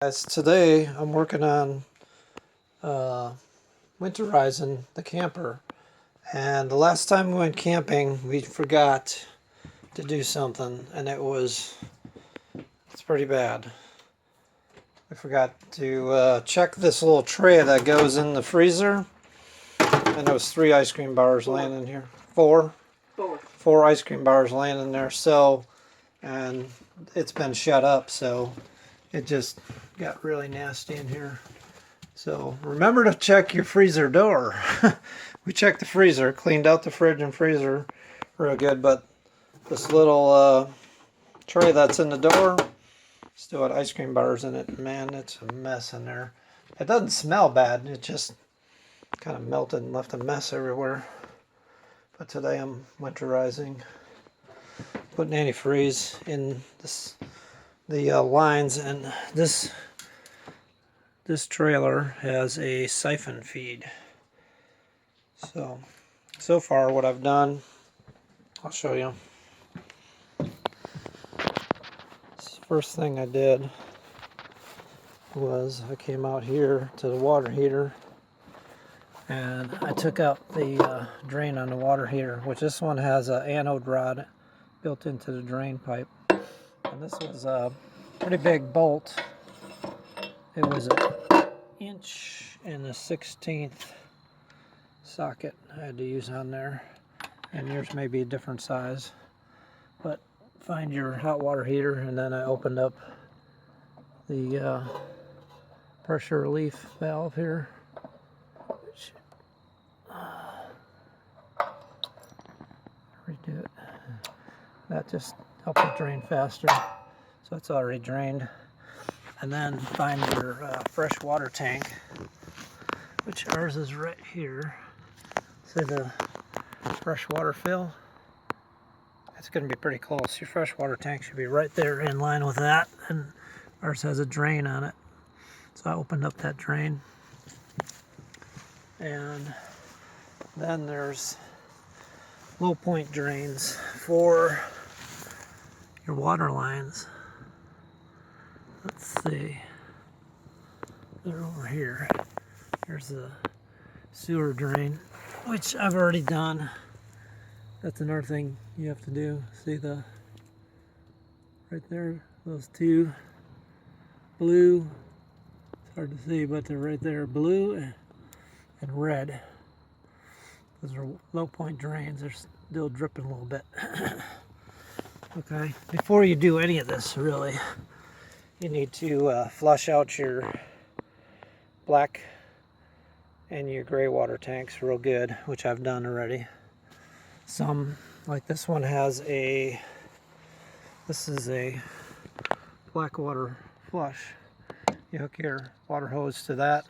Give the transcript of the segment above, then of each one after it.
Guys, today I'm working on uh, winterizing the camper, and the last time we went camping we forgot to do something, and it's pretty bad. We forgot to check this little tray that goes in the freezer, and there was 3 ice cream bars laying in here. Four ice cream bars laying in there, and it's been shut up, so it just got really nasty in here. So remember to check your freezer door. We checked the freezer, cleaned out the fridge and freezer real good, but this little tray that's in the door still had ice cream bars in it. Man, it's a mess in there. It doesn't smell bad, it just kind of melted and left a mess everywhere. But today I'm winterizing, putting antifreeze in the lines, and this trailer has a siphon feed. So far what I've done, I'll show you. First thing I did was I came out here to the water heater, and I took out the drain on the water heater, which this one has an anode rod built into the drain pipe. And this was a pretty big bolt. It was an inch and a 1/16 socket I had to use on there, and yours may be a different size. But find your hot water heater, and then I opened up the pressure relief valve here, which redo it. That just helps it drain faster, so it's already drained. And then find your fresh water tank, which ours is right here. See the fresh water fill? It's going to be pretty close. Your fresh water tank should be right there in line with that, and ours has a drain on it. So I opened up that drain. And then there's low point drains for your water lines. Let's see. They're over here. There's the sewer drain, which I've already done. That's another thing you have to do. See right there, those 2 blue, it's hard to see, but they're right there, blue and red. Those are low point drains. They're still dripping a little bit. Okay, before you do any of this, really, you need to flush out your black and your gray water tanks real good, which I've done already. Some, like this one, this is a black water flush. You hook your water hose to that,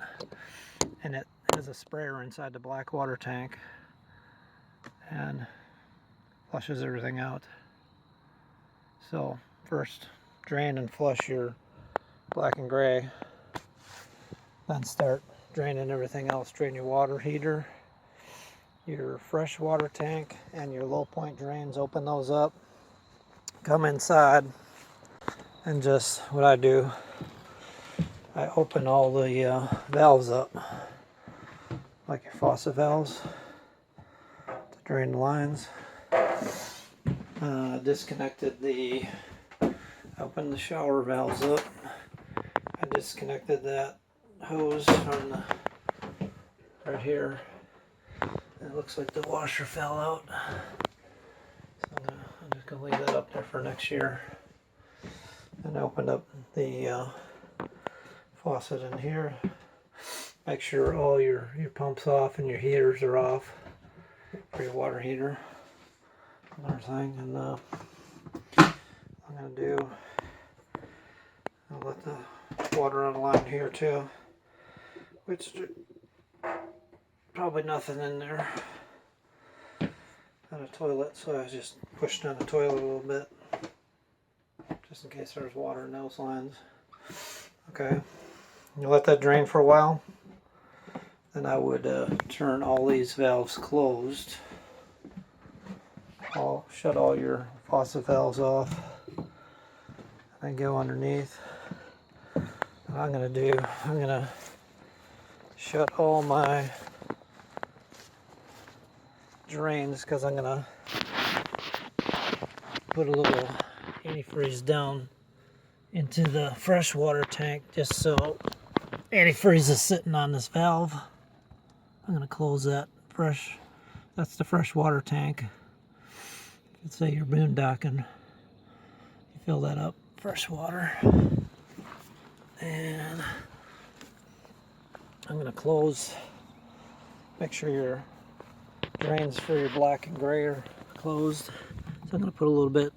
and it has a sprayer inside the black water tank and flushes everything out. So first drain and flush your black and gray, then start draining everything else. Drain your water heater, your fresh water tank, and your low point drains. Open those up, come inside, and just what I do, I open all the valves up, like your faucet valves, to drain the lines. I opened the shower valves up. I disconnected that hose from right here. It looks like the washer fell out, so I'm just gonna leave that up there for next year. And I opened up the faucet in here. Make sure all your pumps off and your heaters are off for your water heater and everything. And I'm gonna do, I'll let the water on the line here too, which probably nothing in there. Got a toilet, so I just pushed down the toilet a little bit, just in case there's water in those lines. Okay, you let that drain for a while. Then I would turn all these valves closed. Shut all your faucet valves off, and go underneath. What I'm going to do, I'm going to shut all my drains because I'm going to put a little antifreeze down into the freshwater tank just so antifreeze is sitting on this valve. I'm going to close that fresh. That's the freshwater tank. Let's say you're boondocking, you fill that up fresh water, and I'm going to close. Make sure your drains for your black and gray are closed. So I'm going to put a little bit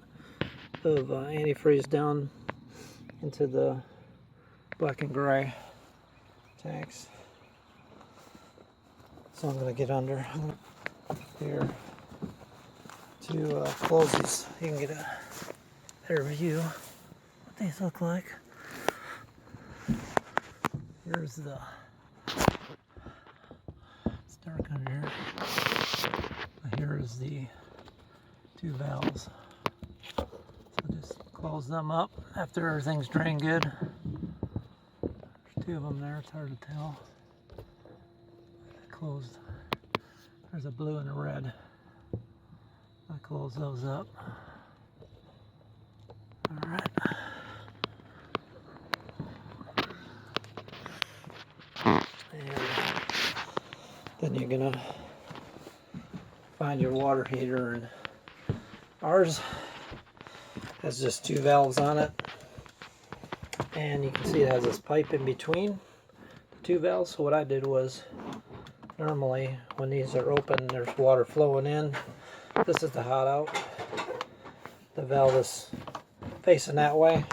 of antifreeze down into the black and gray tanks. So I'm going to get under here to close these. You can get a better view what these look like. Here's the, it's dark under here. Here is the two valves. So just close them up after everything's drained good. There's two of them there, it's hard to tell. Closed. There's a blue and a red. I close those up. Alright. And then you're gonna find your water heater, and ours has just two valves on it, and you can see it has this pipe in between the two valves. So what I did was, normally when these are open there's water flowing in. This is the hot out. The valve is facing that way,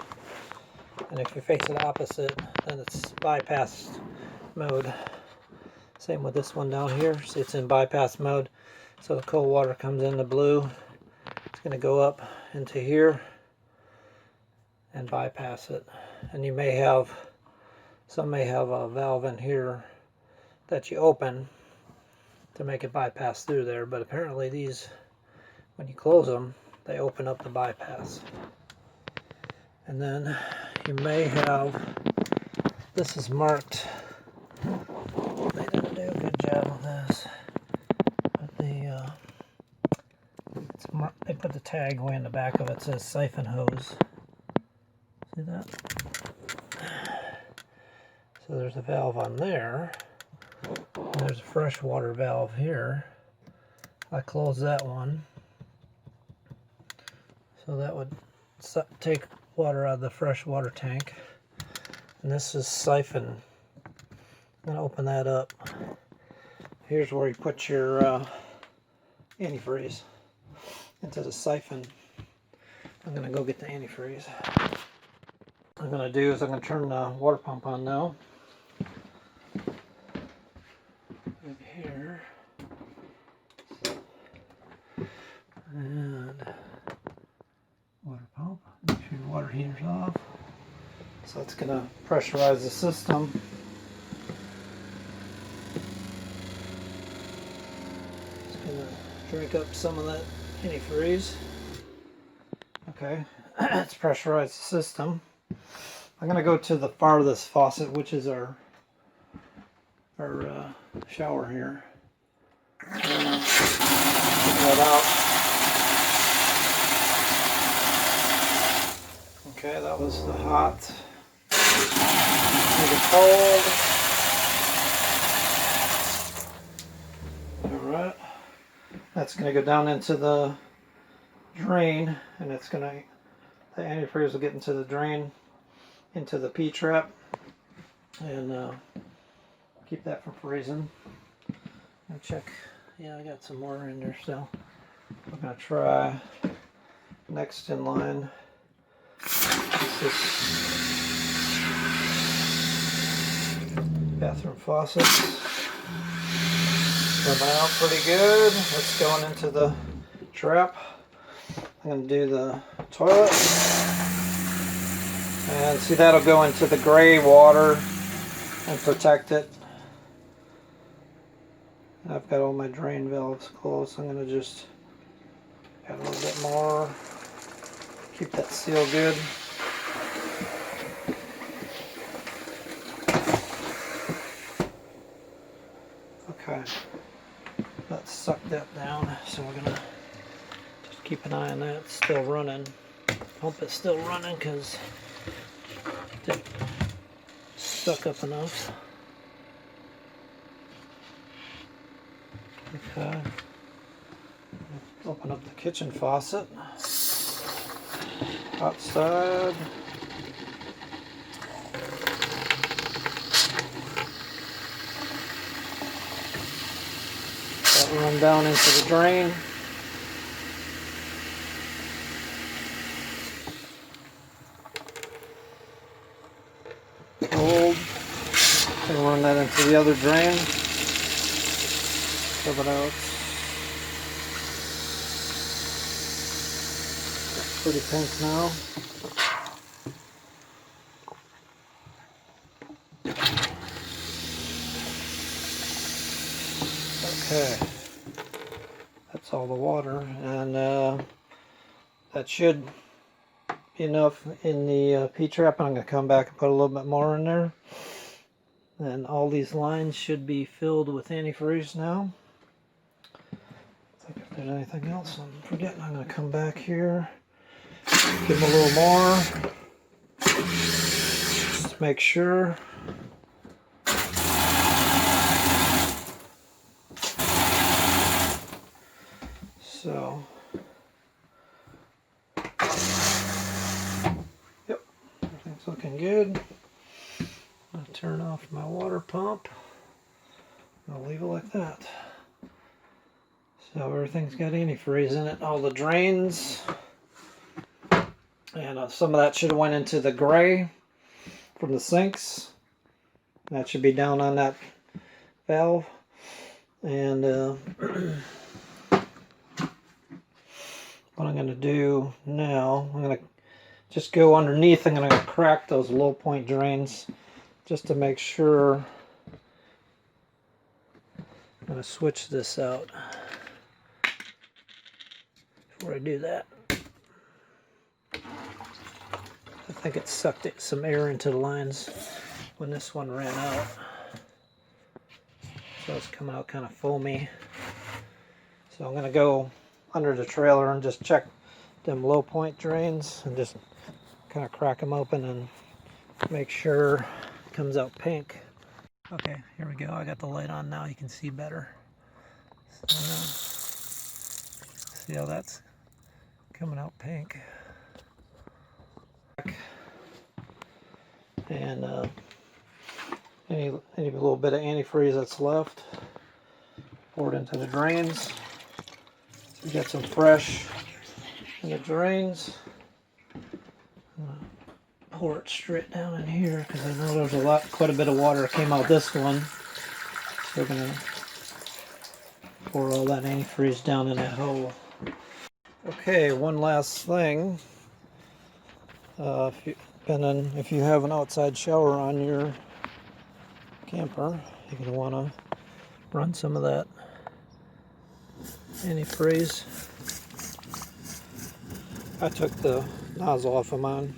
and if you face it opposite then it's bypass mode. Same with this one down here. See, it's in bypass mode, so the cold water comes in the blue. It's going to go up into here and bypass it. And you may have, some may have a valve in here that you open to make it bypass through there, but apparently these, when you close them, they open up the bypass. And then you may have, this is marked, they didn't do a good job of this, but they put the tag way in the back of it. It says siphon hose. See that? So there's a valve on there. And there's a freshwater valve here. I close that one, so that would take water out of the freshwater tank. And this is siphon. I'm going to open that up. Here's where you put your antifreeze into the siphon. I'm going to go get the antifreeze. What I'm going to do is I'm going to turn the water pump on now. In here. And water pump. Make sure your water heater's off. So it's going to pressurize the system. It's going to drink up some of that antifreeze. Okay, it's pressurized the system. I'm going to go to the farthest faucet, which is our shower here. Take that out. Okay, that was the hot. Make it cold. Alright. That's going to go down into the drain, and it's going to, the antifreeze will get into the drain, into the P-trap, and keep that from freezing. And check, yeah, I got some more in there still. I'm going to try next in line. This is bathroom faucet. Coming out pretty good. It's going into the trap. I'm going to do the toilet. And see, that'll go into the gray water and protect it. I've got all my drain valves closed. I'm going to just add a little bit more. Keep that seal good. Okay, that sucked that down, so we're gonna just keep an eye on that. It's still running. Pump is still running because it didn't suck up enough. Okay. Open up the kitchen faucet. Outside. That run down into the drain. Cold. Gonna run that into the other drain. Rub it out. It's pretty pink now. Okay, that's all the water, and that should be enough in the P-trap. I'm going to come back and put a little bit more in there, and all these lines should be filled with antifreeze now. I think if there's anything else I'm forgetting, I'm going to come back here, give them a little more, just make sure. So, yep, everything's looking good. I'll turn off my water pump. I'll leave it like that. So everything's got antifreeze in it. All the drains, and some of that should have went into the gray from the sinks. That should be down on that valve. And what I'm going to do now, I'm going to just go underneath. I'm going to crack those low point drains just to make sure. I'm going to switch this out before I do that. I think it sucked some air into the lines when this one ran out. So it's coming out kind of foamy. So I'm going to go under the trailer and just check them low point drains and just kind of crack them open and make sure it comes out pink. Okay, here we go. I got the light on now. You can see better. So, see how that's coming out pink. And any little bit of antifreeze that's left, pour it into the drains. So you got some fresh in the drains. Pour it straight down in here because I know there's quite a bit of water came out this one. So we're gonna pour all that antifreeze down in that hole. Okay, one last thing. If you have an outside shower on your camper, you're going to want to run some of that antifreeze. I took the nozzle off of mine,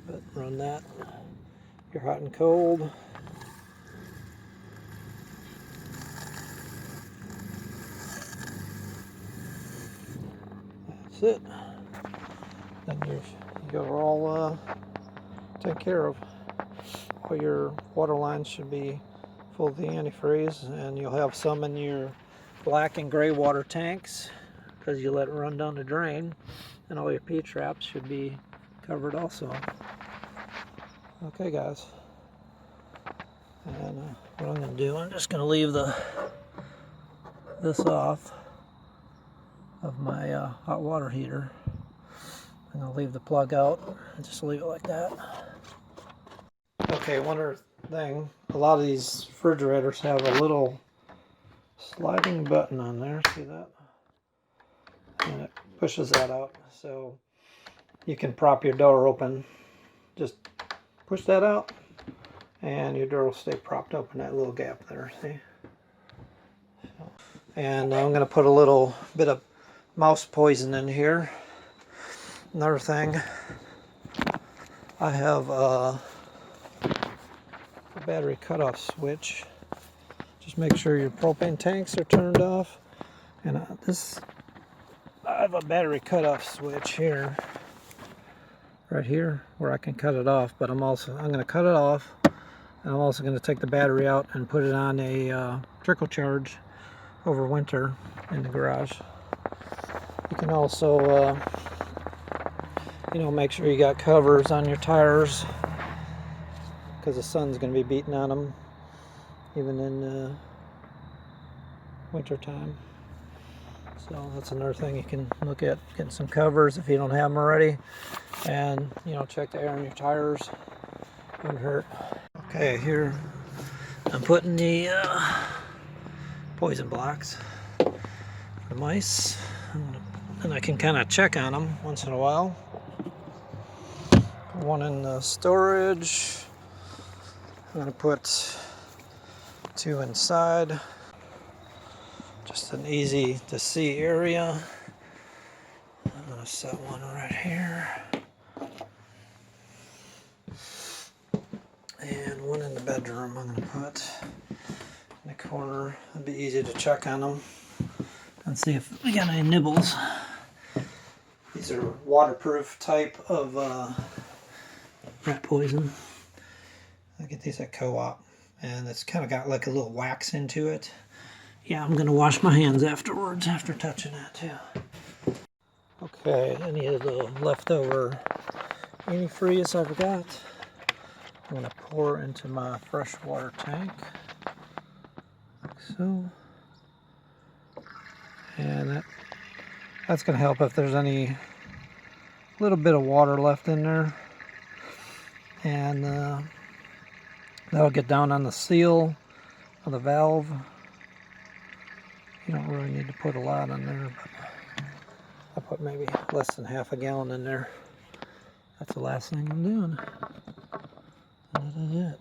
but run that. You're hot and cold. That's it. Then you're all taken care of. All your water lines should be full of the antifreeze, and you'll have some in your black and gray water tanks because you let it run down the drain, and all your P-traps should be covered also. Okay guys, and what I'm going to do, I'm just going to leave this off of my hot water heater. I'm going to leave the plug out and just leave it like that. Okay, one other thing, a lot of these refrigerators have a little sliding button on there, see that? And it pushes that out, so you can prop your door open. Just push that out and your door will stay propped up in that little gap there, see? And I'm going to put a little bit of mouse poison in here. Another thing, I have a battery cutoff switch Just make sure your propane tanks are turned off. And I have a battery cutoff switch here, right here, where I can cut it off. But I'm going to cut it off, and I'm also going to take the battery out and put it on a trickle charge over winter in the garage. You can also, make sure you got covers on your tires, because the sun's going to be beating on them, even in winter time. So that's another thing you can look at, getting some covers if you don't have them already, and check the air in your tires. Wouldn't hurt. Okay, here I'm putting the poison blocks for the mice, and I can kind of check on them once in a while. Put one in the storage. I'm going to put 2 inside. Just an easy to see area. I'm going to set one right here. And one in the bedroom I'm going to put in the corner. It'll be easy to check on them and see if we got any nibbles. These are waterproof type of rat poison. I get these at Co-op, and it's kind of got like a little wax into it. Yeah, I'm going to wash my hands afterwards after touching that too. Okay, any of the leftover antifreeze I've got, I'm going to pour into my freshwater tank, like so. And that's going to help if there's any little bit of water left in there. And that'll get down on the seal of the valve. You don't really need to put a lot in there, but I put maybe less than half a gallon in there. That's the last thing I'm doing. And that is it.